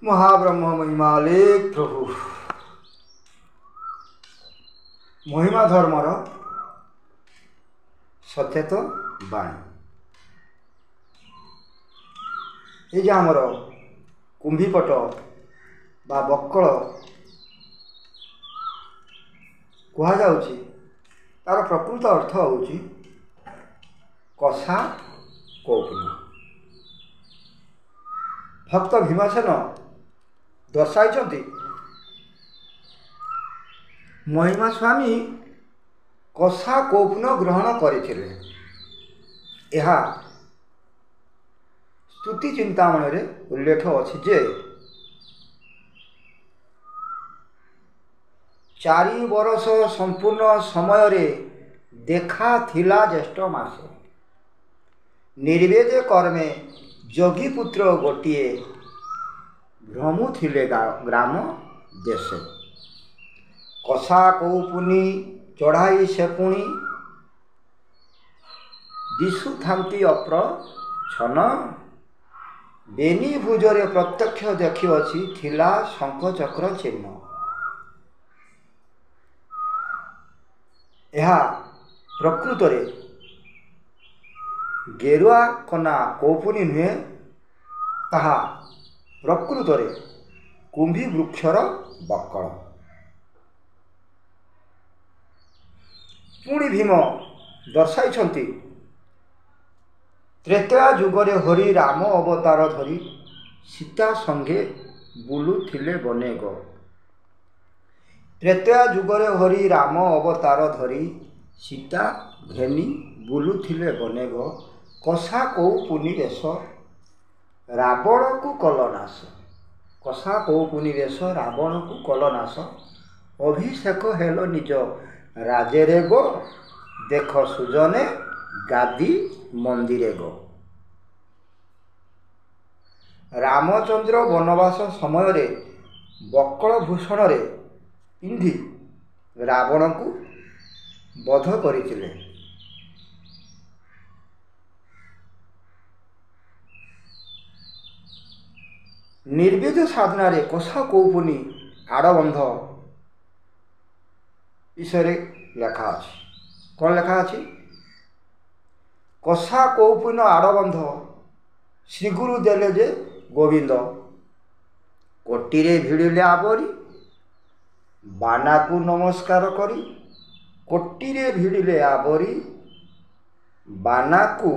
महाब्रह्म महिमालेख प्रभु महिमा धर्मर सचेत बाणी ये आमर कुंभीपट बा बक्कल कहुच्छी तार प्रकृत अर्थ होची कषा कौपुनी। भक्त भीमसेन दर्शाई महिमा स्वामी कषा कौपुन ग्रहण करथिले। यह स्तुति चिंतामणि रे उल्लेख अछि जे 4 बरस संपूर्ण समय रे देखा थिला ज्येष्ठ मास निर्वेद कर्मे जोगीपुत्र गोटे भ्रमु थिले ग्राम देशे। कषा कौपुनी चढ़ाई से पुणी दिशु थांती अप्रछन बेनी भुजरे प्रत्यक्ष देखी अछि थिला शंख चक्र चिन्ह। यह प्रकृत रे गेरुआ कना कौपुनी नुहे ताहा प्रकृत रे कुंभी वृक्षर बक्कल। पुणी भीम दर्शाई त्रेता जुगरे हरि राम अवतार धरी सीता संगे बुलुथिले बने गो। त्रेता जुगरे हरि राम अवतार धरी सीता घेनी बुलुथिले बने गो। कषा कौपुनी वेश रावण को कलनाश। कषा कौपुनी वेश रावण को कलनाश अभिषेक हेलो निज राजेरे गो। देख सुजने गादी मंदिरे गो। रामचंद्र वनवास समय रे बक्कल भूषण रे पिंधि रावण को वध करिथिले। निर्वेद साधना रे कषा कौपुनी आड़बंध विषय लेखा अछि। कौन लेखा अछि? कषा कौपुन आड़बंध श्रीगुरु देले जे गोविंद कोटीरे भिड़िले आवरी बाना को नमस्कार करी। कोटीरे भिड़िले आवरी बाना को